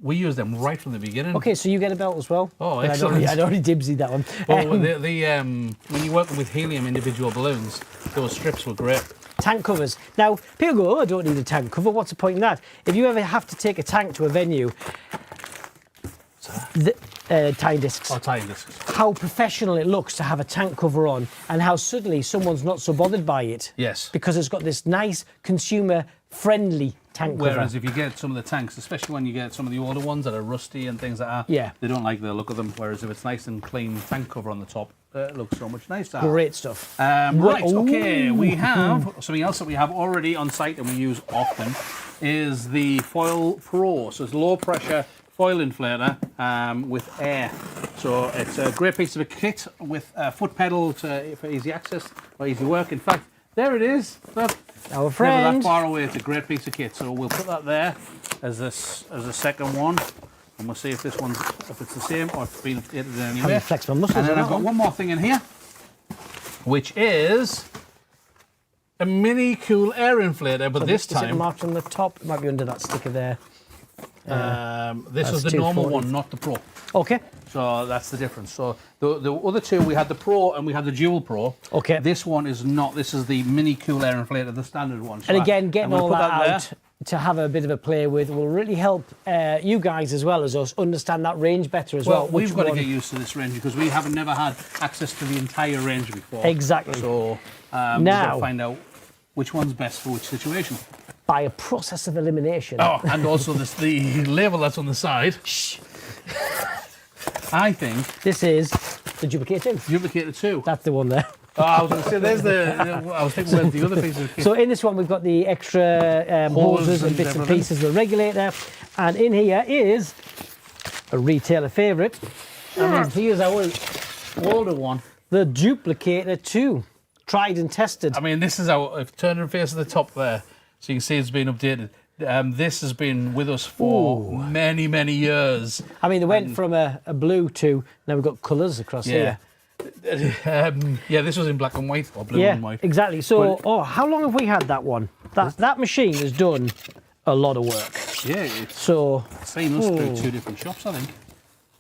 We use them right from the beginning. Okay, so you get a belt as well. Oh, But excellent. I'd already dibsied that one. Well, when you're working with helium individual balloons, those strips were great. Tank covers. Now, people go, oh, I don't need a tank cover. What's the point in that? If you ever have to take a tank to a venue, tying discs. Oh, tying discs. How professional it looks to have a tank cover on, and how suddenly someone's not so bothered by it. Yes. Because it's got this nice consumer-friendly tank cover. Whereas if you get some of the tanks, especially when you get some of the older ones that are rusty and things like that, Yeah. they don't like the look of them. Whereas if it's nice and clean tank cover on the top, it looks so much nicer. Great stuff. Right, okay, we have something else that we have already on site and we use often is the Foil Pro. So it's low pressure foil inflator with air. So it's a great piece of a kit with a foot pedal for easy access or easy work. In fact, there it is. Look, Our never friend. that far away. It's a great piece of kit. So we'll put that there as a second one. And we'll see if this one's, if it's the same or if it's been updated in any way. Haven't flexed my muscles And then on I've that got one. one more thing in here, which is a mini cool air inflator, but this Is it time marked on the top? It might be under that sticker there. this is the That's normal 240. one, not the Pro. Okay. So that's the difference. So the other two, we had the Pro and we had the Dual Pro. Okay. This one is not. This is the mini cool air inflator, the standard one. So And again, getting I'm gonna all put that there. out to have a bit of a play with will really help you guys as well as us understand that range better as well. Well, we've which got to one- get used to this range because we haven't never had access to the entire range before. Exactly. So we've got Now- to find out which one's best for which situation. by a process of elimination. Oh, and also the label that's on the side. Shh. I think This is the duplicating. duplicated too. That's the one there. Oh, I was going to say, there's I was thinking where's the other piece of kit. So in this one, we've got the extra hoses and and bits and everything. pieces, the regulator, and in here is a retailer favourite. And here's our older one. the Duplicator 2, tried and tested. I mean, this is our, if turn and face at the top there, so you can see it's been updated. This has been with us for many, many years. I mean, they went from a blue to, now we've got colours across here. Yeah, this was in black and white, or blue Yeah, and white. exactly. So, But- how long have we had that one? That machine has done a lot of work. Yeah, it's So, seen us through two different shops, I think.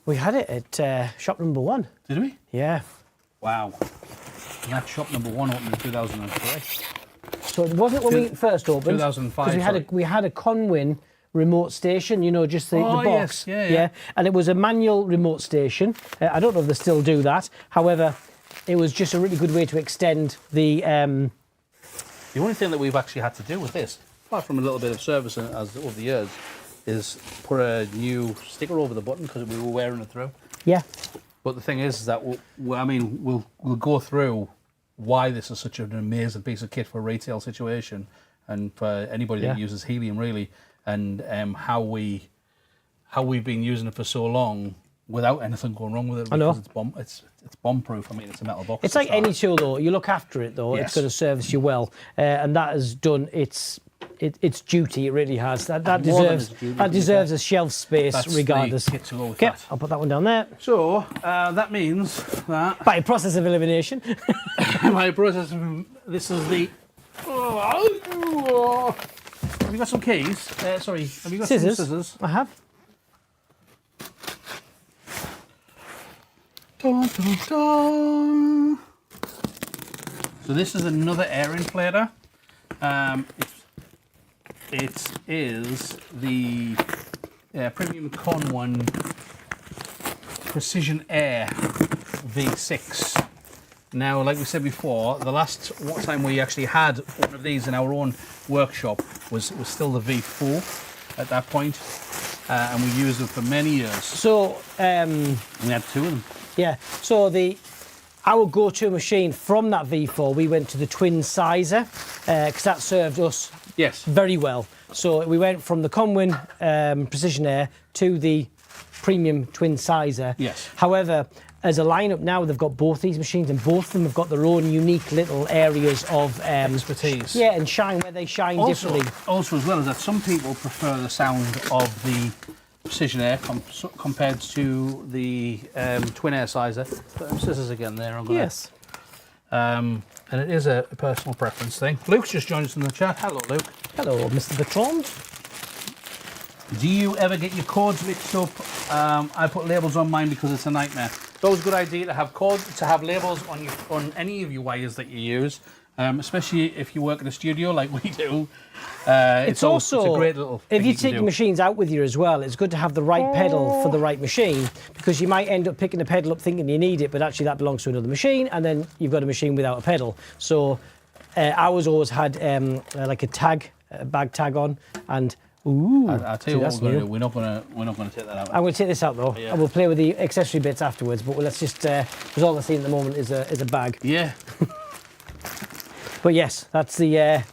we had it at shop number 1. Did we? Yeah. Wow. And that shop number 1 opened in 2003. So it wasn't when we first opened. 2005, Because we had a Conwin remote station, you know, just the box. yes, yeah. And it was a manual remote station. I don't know if they still do that. However, it was just a really good way to extend the. The only thing that we've actually had to do with this, apart from a little bit of service as over the years, is put a new sticker over the button because we were wearing it through. Yeah. But the thing is that we'll go through why this is such an amazing piece of kit for a retail situation and for anybody that uses helium really, and how we've been using it for so long without anything going wrong with it. I know. Because it's bomb proof. I mean, it's a metal box. It's like any tool, though. You look after it, though. Yes. It's going to service you well, and that has done its duty. It really has. That More than deserves its duty, that deserves a shelf space, That's regardless. the kit to go with Okay, that. I'll put that one down there. So that means that By a process of elimination. my process, this is the. Have you got some keys? Sorry, have you got Scissors. some scissors? I have. Dun, dun, dun. So this is another air inflator. It is the Premium Conwin Precision Air V6. Now, like we said before, the last time we actually had one of these in our own workshop was still the V4 at that point, and we used them for many years. So, We had two of them. yeah. So our go-to machine from that V4, we went to the twin sizer because that served us Yes. very well. So we went from the Conwin Precision Air to the premium twin sizer. Yes. However, as a lineup now, they've got both these machines, and both of them have got their own unique little areas of Expertise. Yeah, and shine where they shine differently. Also, as well, is that some people prefer the sound of the Precision Air compared to the Twin Air sizer. Put them scissors again there. I'm gonna, Yes. And it is a personal preference thing. Luke's just joined us in the chat. Hello, Luke. Hello, Mr. Bertrand. Do you ever get your cords mixed up? I put labels on mine because it's a nightmare. It's always a good idea to have labels on any of your wires that you use, especially if you work in a studio like we do. It's a great little thing if you take your machines out with you as well, it's good to have the right pedal for the right machine, because you might end up picking the pedal up thinking you need it, but actually that belongs to another machine, and then you've got a machine without a pedal. So ours always had like a bag tag on, and I'll tell you what we're going to do. We're not going to take that out. I'm going to take this out though, and we'll play with the accessory bits afterwards. But let's just because all I see at the moment is a bag. Yeah. But yes, that's the.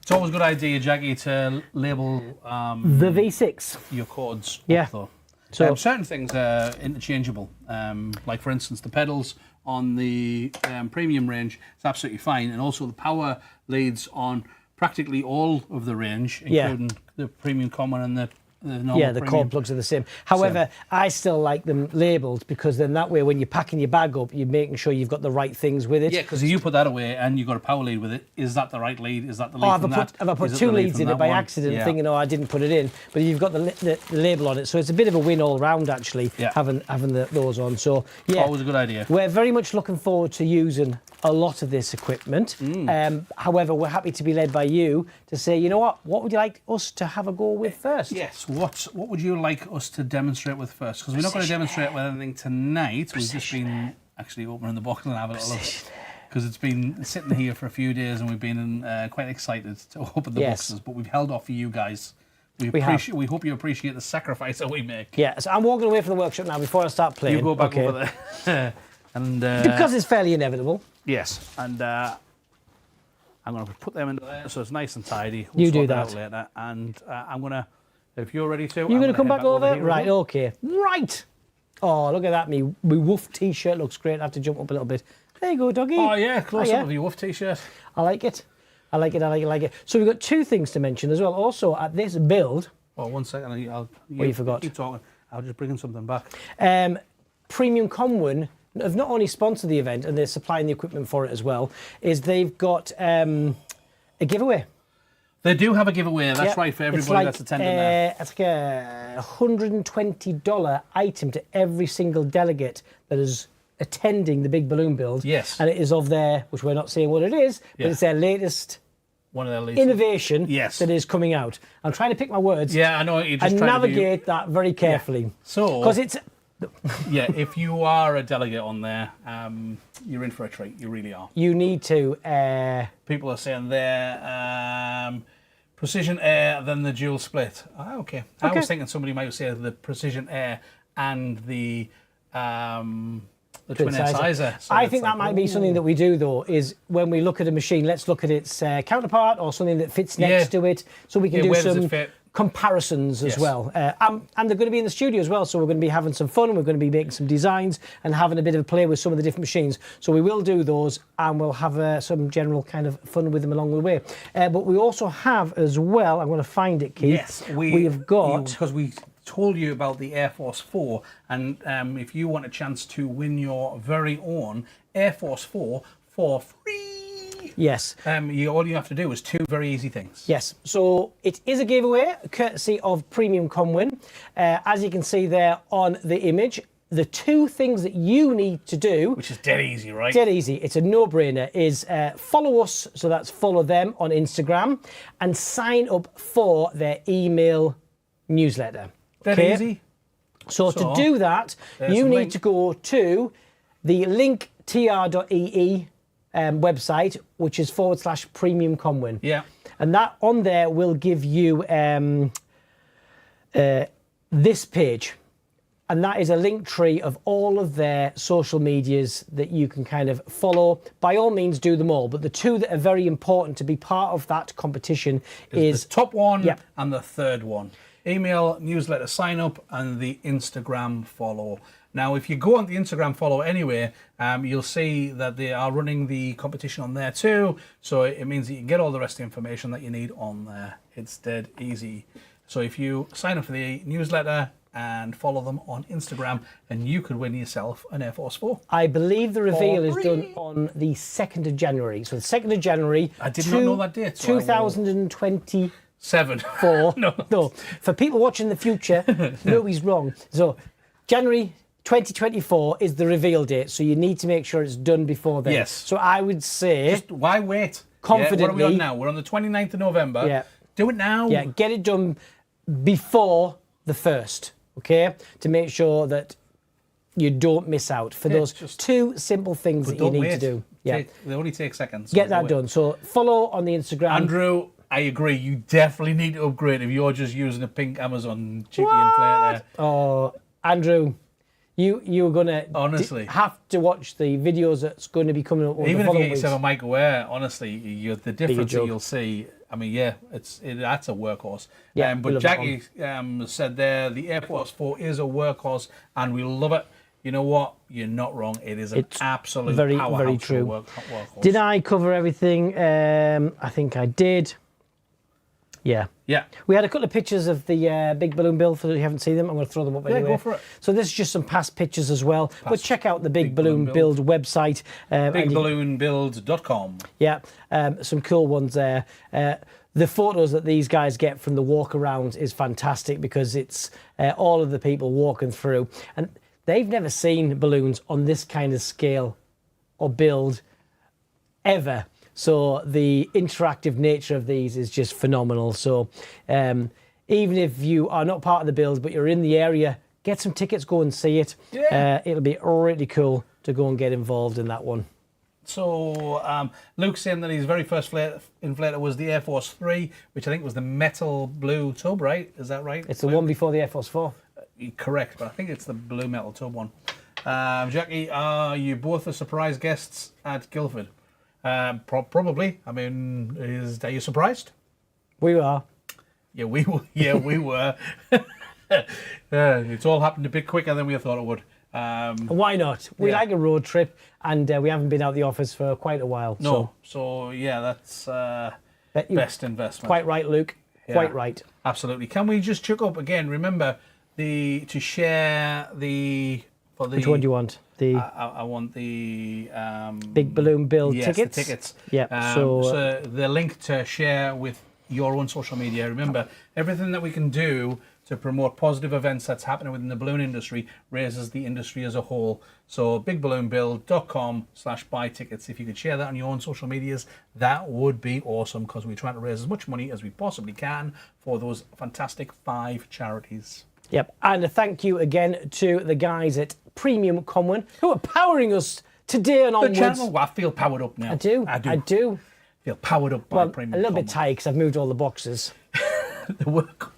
It's always a good idea, Jackie, to label the V6. Your cords. Yeah. Up, though. So certain things are interchangeable. Like for instance, the pedals on the premium range is absolutely fine, and also the power leads on practically all of the range, including the premium common and the normal the premium. cord plugs are the same. However, I still like them labelled, because then that way when you're packing your bag up, you're making sure you've got the right things with it. Yeah, because if you put that away and you've got a power lead with it, is that the right lead? Is that the lead from that? Have I put Is two the lead leads from in it that by one? accident, thinking, I didn't put it in, but you've got the label on it, so it's a bit of a win all round actually, having those on. So yeah, always a good idea. We're very much looking forward to using a lot of this equipment. However, we're happy to be led by you to say, you know what would you like us to have a go with first? Yes, what would you like us to demonstrate with first? Because we're not going to demonstrate with anything tonight. We've just been actually opening the box and having a look, because it's been sitting here for a few days and we've been quite excited to open the boxes, but we've held off for you guys. We hope you appreciate the sacrifice that we make. Yeah, so I'm walking away from the workshop now before I start playing. You go back over there. And because it's fairly inevitable. Yes, and I'm going to put them in there so it's nice and tidy. You do that out later, and I'm going to. If you're ready to, you're going to come back over? Right, well. okay. Right. Oh, look at that. Me woof t-shirt looks great. I have to jump up a little bit. There you go, doggy. Oh yeah, close up of your woof t-shirt. I like it. I like it. So we've got two things to mention as well. Also, at this build. Oh, 1 second. You forgot. Keep talking. I'll just bring something back. Premium Comwin have not only sponsored the event, and they're supplying the equipment for it as well, is they've got a giveaway. They do have a giveaway, that's right, for everybody that's attending there. It's like a $120 item to every single delegate that is attending the big balloon build. Yes. And it is of their, which we're not saying what it is, but it's their latest innovation that is coming out. I'm trying to pick my words. Yeah, I know. You're just and trying navigate that very carefully. Yeah. So, because it's... yeah, if you are a delegate on there, you're in for a treat. You really are. You need to... People are saying there, Precision Air, then the dual split. Okay. I was thinking somebody might say the Precision Air and the twin sizer. So I think that might be something that we do, though, is when we look at a machine, let's look at its counterpart or something that fits next to it, so we can do some comparisons as well. And they're going to be in the studio as well, so we're going to be having some fun. We're going to be making some designs and having a bit of a play with some of the different machines. So we will do those, and we'll have some general kind of fun with them along the way. But we also have as well, I'm going to find it, Keith. Yes, we have got... Because we told you about the Air Force 4, and if you want a chance to win your very own Air Force 4 for free... Yes. All you have to do is two very easy things. Yes. So it is a giveaway, courtesy of Premium Comwin. As you can see there on the image, the two things that you need to do... Which is dead easy, right? Dead easy. It's a no-brainer. Is follow us, so that's follow them on Instagram, and sign up for their email newsletter. Dead easy. So to do that, you need to go to the linktr.ee website, which is /Premium Comwin. Yeah. And that on there will give you this page. And that is a link tree of all of their social medias that you can kind of follow. By all means, do them all. But the two that are very important to be part of that competition is the top one and the third one. Email, newsletter sign up, and the Instagram follow. Now, if you go on the Instagram follow anyway, you'll see that they are running the competition on there too. So it means that you can get all the rest of the information that you need on there. It's dead easy. So if you sign up for the newsletter and follow them on Instagram, and you could win yourself an Air Force 4. I believe the reveal is done on the 2nd of January. So the 2nd of January. I did not know that date. 2023. 7. 4. No. For people watching in the future, no, he's wrong. So January 2024 is the reveal date, so you need to make sure it's done before then. Yes. So I would say... Just why wait? Confidently. What are we on now? We're on the 29th of November. Yeah. Do it now. Yeah, get it done before the 1st, okay? To make sure that you don't miss out for those two simple things that you need to do. Yeah. They only take seconds. Get that done. So follow on the Instagram. Andrew, I agree. You definitely need to upgrade if you're just using a pink Amazon cheeky inflator there. Oh, Andrew, you're gonna honestly have to watch the videos that's going to be coming up. Even if you get yourself a mic aware, honestly, the difference that you'll see. I mean, yeah, that's a workhorse. Yeah, but Jackie said there the Air Force 4 is a workhorse, and we love it. You know what? You're not wrong. It's an absolute powerhouse. Very true. Workhorse. Did I cover everything? I think I did. Yeah. We had a couple of pictures of the big balloon build. For those who haven't seen them, I'm going to throw them up anyway. Go for it. So this is just some past pictures as well. But check out the Big Balloon Build website. BigBalloonBuild.com. Yeah, some cool ones there. The photos that these guys get from the walk around is fantastic because it's all of the people walking through. And they've never seen balloons on this kind of scale or build ever. So the interactive nature of these is just phenomenal. So even if you are not part of the build, but you're in the area, get some tickets, go and see it. Yeah. It'll be really cool to go and get involved in that one. So Luke's saying that his very first inflator was the Air Force 3, which I think was the metal blue tub, right? Is that right? It's the one before the Air Force 4. Correct, but I think it's the blue metal tub one. Jackie, are you both the surprise guests at Guildford? Probably. I mean, are you surprised? We are. Yeah, we were. Yeah, we were. It's all happened a bit quicker than we thought it would. Why not? We like a road trip, and we haven't been out of the office for quite a while. No, so yeah, that's best investment. Quite right, Luke. Yeah, quite right. Absolutely. Can we just chuck up again? Remember to share the. Which one do you want? I want the Big Balloon Build tickets. The tickets. Yeah. So the link to share with your own social media. Remember, everything that we can do to promote positive events that's happening within the balloon industry raises the industry as a whole. So bigballoonbuild.com/buy tickets. If you could share that on your own social medias, that would be awesome because we're trying to raise as much money as we possibly can for those fantastic 5 charities. Yep. And a thank you again to the guys at Premium Comwin who are powering us today and onwards. Channel, well, I feel powered up now. I do. Feel powered up by Premium a little Comwin. bit tight because I've moved all the boxes. The work.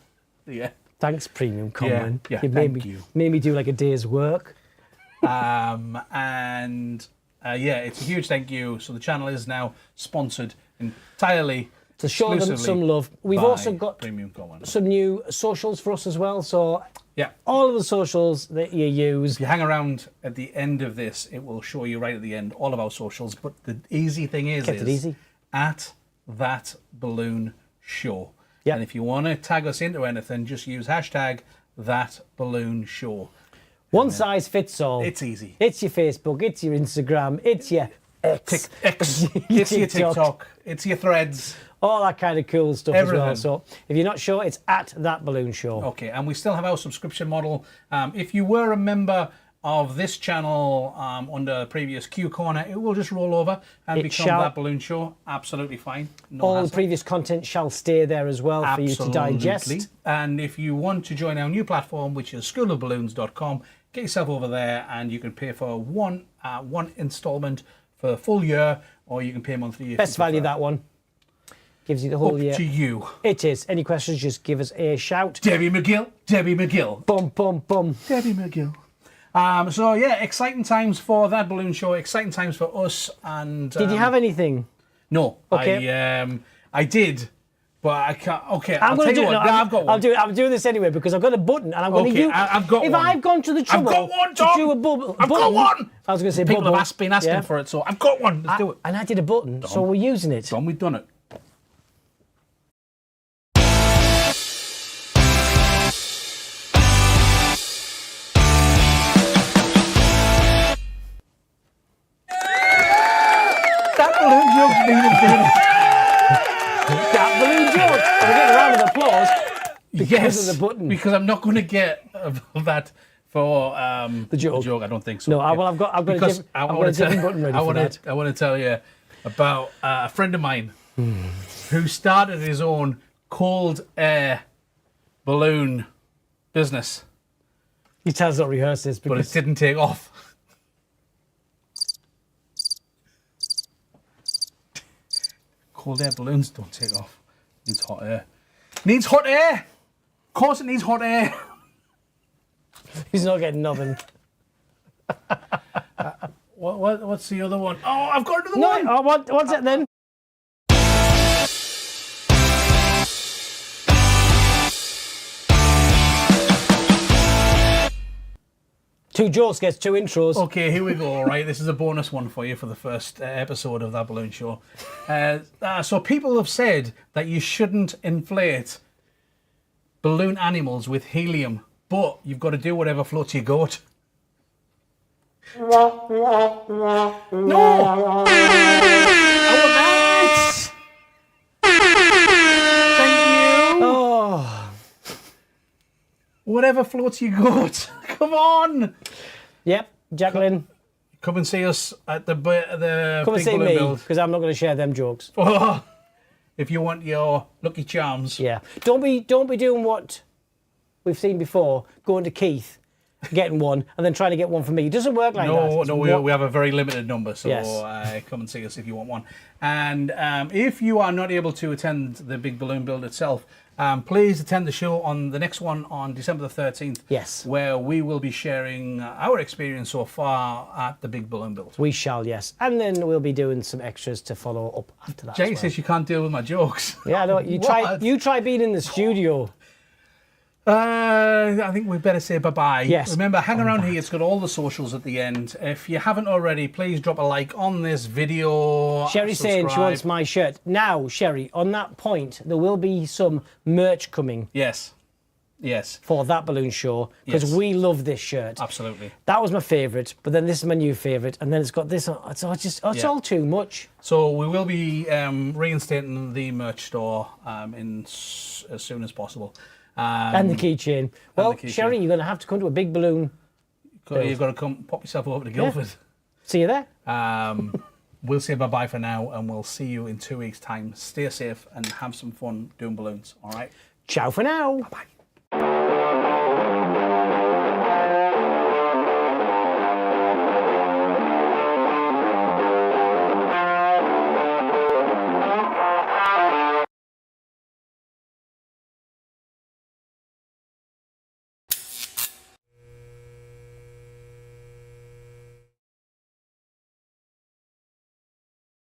Yeah. Thanks, Premium Comwin. Yeah, you made me do like a day's work. It's a huge thank you. So the channel is now sponsored entirely to show them some love. We've also got Premium Comwin. some new socials for us as well. So yeah, all of the socials that you use. If you hang around at the end of this, it will show you right at the end all of our socials. But the easy thing is at that balloon show. Yep. And if you want to tag us into anything, just use #thatballoonshow. One size fits all. It's easy. It's your Facebook, it's your Instagram, it's your X. It's your TikTok, it's your Threads. All that kind of cool stuff Everything. as well. So if you're not sure, it's at That Balloon Show. Okay, and we still have our subscription model. If you were a member of this channel under the previous Q Corner, it will just roll over and become That Balloon Show. Absolutely fine. No all hassle. the previous content shall stay there as well for you to digest. And if you want to join our new platform, which is schoolofballoons.com, get yourself over there and you can pay for one installment for the full year, or you can pay monthly. Best value, that one. Gives you the whole year. Up to you. It is. Any questions, just give us a shout. Debbie McGill. Bum, bum, bum. Debbie McGill. So yeah, exciting times for That Balloon Show. Exciting times for us. And did you have anything? No. Okay. I did, but I can't. Okay, I'm going to do it. I've got one. I'll do it. I'm doing this anyway because I've got a button and I'm going to use. I've got if one. I've gone to the trouble I've got one, Tom. to do a button. I've got one. I was going to say people bubble. have been asking for it, so I've got one. Let's do it. And I did a button, so we're using it. We've done it. That balloon joke's been invented. that balloon joke. And we get a round of applause because of the button. Because I'm not going to get that for The joke. I don't think so. No, I've got a different button ready for that. I want to tell you about a friend of mine who started his own cold air balloon business, He tells not rehearse this but it because didn't take off. Cold air balloons don't take off. Needs hot air. Needs hot air. Of course, it needs hot air. he's not getting nothing. What's the other one? Oh, I've got another No, one. what's it then? Two jokes gets two intros. Okay, here we go. All right, this is a bonus one for you for the first episode of that balloon show. So people have said that you shouldn't inflate balloon animals with helium, but you've got to do whatever floats your goat. No! I want that! Thank you! Oh, Whatever floats your goat. Come on! yep, Jacqueline, Come and see us at the come and big see balloon me build. because I'm not going to share them jokes. Oh, if you want your Lucky Charms. Yeah, don't be doing what we've seen before. Going to Keith, getting one, and then trying to get one for me. It doesn't work like that. No, we have a very limited number, so Yes. come and see us if you want one. And if you are not able to attend the big balloon build itself, please attend the show on the next one on December the 13th. Yes. Where we will be sharing our experience so far at the big balloon build. We shall, yes, and then we'll be doing some extras to follow up after that. Jay as well. says you can't deal with my jokes. Yeah, I know. You try. What? You try being in the studio. I think we better say bye-bye. Yes. Remember, hang around here. It's got all the socials at the end. If you haven't already, please drop a like on this video. Sherry's saying she subscribe. wants my shirt. Now, Sherry, on that point, there will be some merch coming Yes. Yes. for that balloon show because Yes. we love this shirt. Absolutely. That was my favourite, but then this is my new favourite, and then it's got this. It's all too much. So we will be reinstating the merch store as soon as possible. And the keychain. Well, the keychain. Sherry, you're going to have to come to a big balloon. You've got to come pop yourself over to Guildford. See you there. We'll say bye-bye for now, and we'll see you in 2 weeks' time. Stay safe and have some fun doing balloons, all right? Ciao for now. Bye.